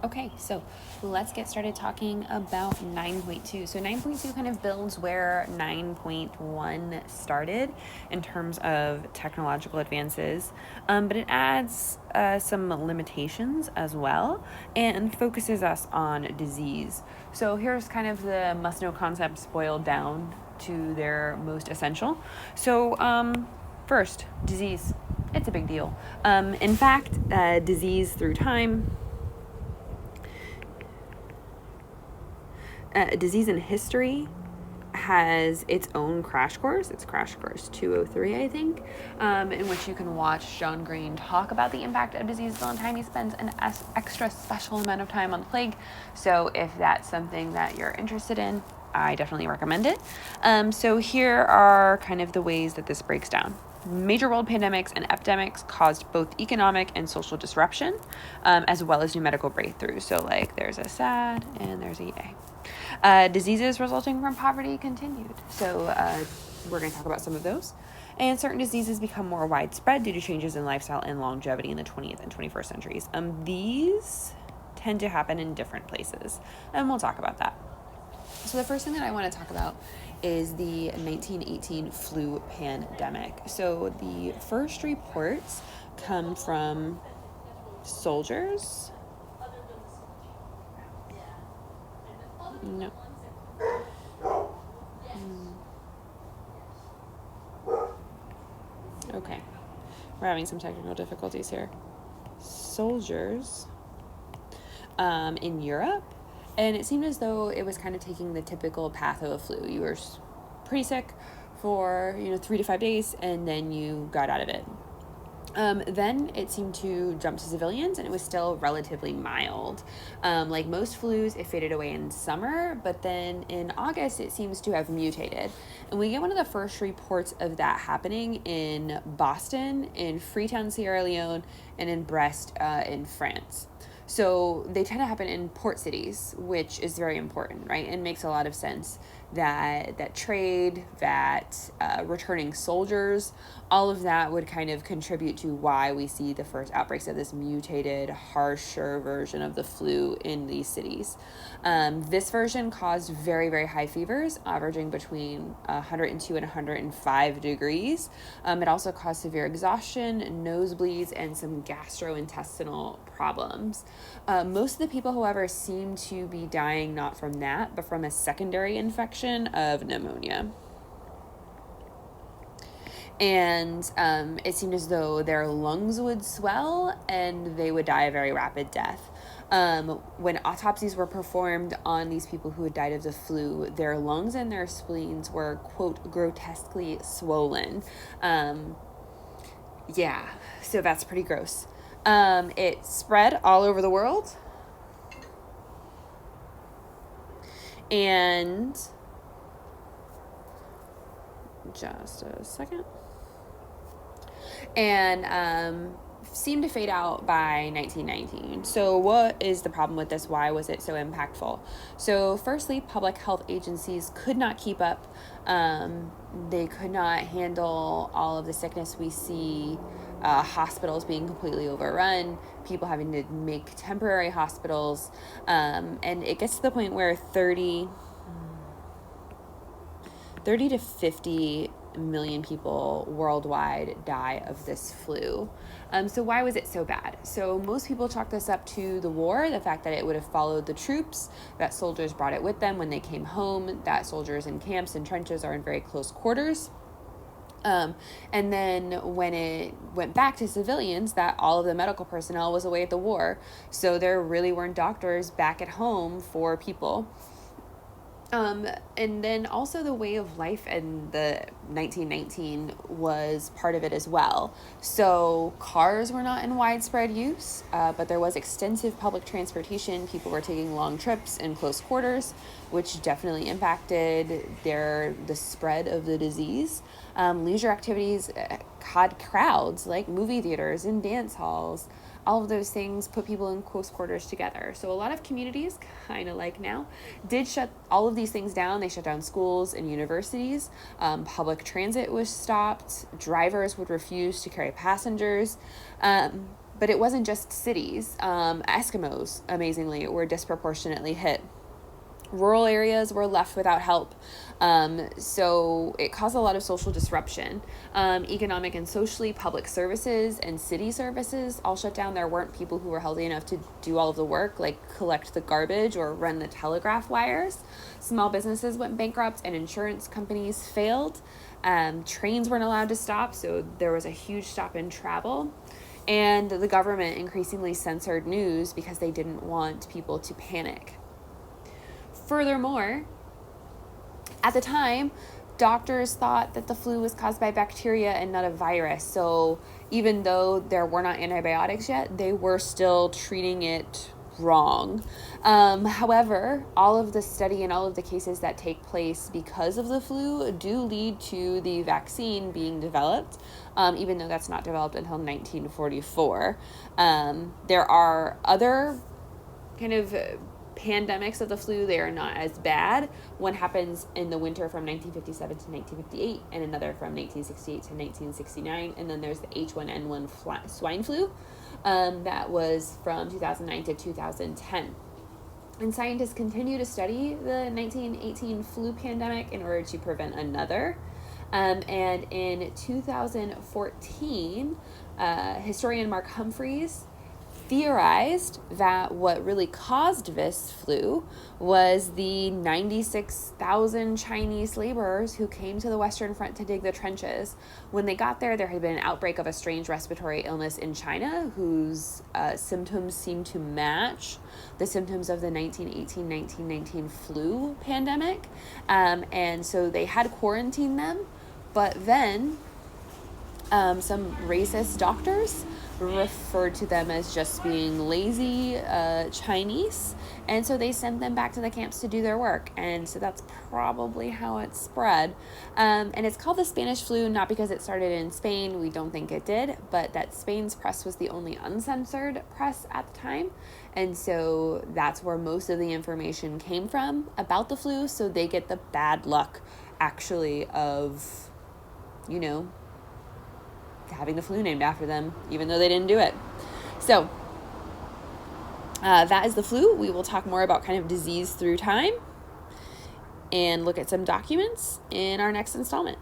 Okay, so let's get started talking about 9.2. So 9.2 kind of builds where 9.1 started in terms of technological advances, but it adds some limitations as well and focuses us on disease. So here's kind of the must-know concepts boiled down to their most essential. So first, disease. It's a big deal. In fact, disease through time, Disease in History has its own crash course. It's Crash Course 203, I think, in which you can watch John Green talk about the impact of disease on time. He spends an extra special amount of time on the plague. So if that's something that you're interested in, I definitely recommend it. So here are kind of the ways that this breaks down. Major world pandemics and epidemics caused both economic and social disruption, as well as new medical breakthroughs. So like there's a SAD and there's a yay. Diseases resulting from poverty continued. So we're going to talk about some of those. And certain diseases become more widespread due to changes in lifestyle and longevity in the 20th and 21st centuries. These tend to happen in different places, and we'll talk about that. So the first thing that I want to talk about is the 1918 flu pandemic. So the first reports come from soldiers. No. Okay. We're having some technical difficulties here. Soldiers in Europe, and it seemed as though it was kind of taking the typical path of a flu. You were pretty sick for 3 to 5 days, and then you got out of it. Then it seemed to jump to civilians, and it was still relatively mild. Like most flus, it faded away in summer, but then in August, it seems to have mutated. And we get one of the first reports of that happening in Boston, in Freetown, Sierra Leone, and in Brest, in France. So they tend to happen in port cities, which is very important, right? And makes a lot of sense that trade, that returning soldiers, all of that would kind of contribute to why we see the first outbreaks of this mutated, harsher version of the flu in these cities. This version caused very, very high fevers, averaging between 102 and 105 degrees. It also caused severe exhaustion, nosebleeds, and some gastrointestinal problems. Most of the people, however, seem to be dying not from that, but from a secondary infection of pneumonia. And it seemed as though their lungs would swell and they would die a very rapid death. When autopsies were performed on these people who had died of the flu, their lungs and their spleens were, quote, grotesquely swollen. Yeah, so that's pretty gross. It spread all over the world. And just a second. And seemed to fade out by 1919. So what is the problem with this? Why was it so impactful? So firstly, public health agencies could not keep up. They could not handle all of the sickness we see, hospitals being completely overrun, people having to make temporary hospitals, and it gets to the point where 30 to 50 million people worldwide die of this flu. So why was it so bad? So most people chalk this up to the war, the fact that it would have followed the troops, that soldiers brought it with them when they came home, that soldiers in camps and trenches are in very close quarters. And then when it went back to civilians, that all of the medical personnel was away at the war. So there really weren't doctors back at home for people. And then also the way of life in the 1919 was part of it as well. So cars were not in widespread use, but there was extensive public transportation. People were taking long trips in close quarters, which definitely impacted the spread of the disease. Leisure activities had crowds like movie theaters and dance halls. All of those things put people in close quarters together. So a lot of communities, kind of like now, did shut all of these things down. They shut down schools and universities. Public transit was stopped. Drivers would refuse to carry passengers. But it wasn't just cities. Eskimos, amazingly, were disproportionately hit. Rural areas were left without help. So it caused a lot of social disruption. Economic and socially, public services and city services all shut down. There weren't people who were healthy enough to do all of the work, like collect the garbage or run the telegraph wires. Small businesses went bankrupt and insurance companies failed. Trains weren't allowed to stop, so there was a huge stop in travel. And the government increasingly censored news because they didn't want people to panic. Furthermore, at the time, doctors thought that the flu was caused by bacteria and not a virus. So even though there were not antibiotics yet, they were still treating it wrong. However, all of the study and all of the cases that take place because of the flu do lead to the vaccine being developed, even though that's not developed until 1944. There are other kind of pandemics of the flu. They are not as bad. One happens in the winter from 1957 to 1958, and another from 1968 to 1969. And then there's the H1N1 swine flu that was from 2009 to 2010. And scientists continue to study the 1918 flu pandemic in order to prevent another. And in 2014, historian Mark Humphreys theorized that what really caused this flu was the 96,000 Chinese laborers who came to the Western Front to dig the trenches. When they got there, there had been an outbreak of a strange respiratory illness in China whose symptoms seemed to match the symptoms of the 1918-1919 flu pandemic. And so they had quarantined them, but then some racist doctors referred to them as just being lazy Chinese, and so they sent them back to the camps to do their work, and so that's probably how it spread. And it's called the Spanish flu, not because it started in Spain, we don't think it did, but that Spain's press was the only uncensored press at the time, and so that's where most of the information came from about the flu, so they get the bad luck, actually, of, you know, having the flu named after them, even though they didn't do it. So that is the flu. We will talk more about kind of disease through time and look at some documents in our next installment.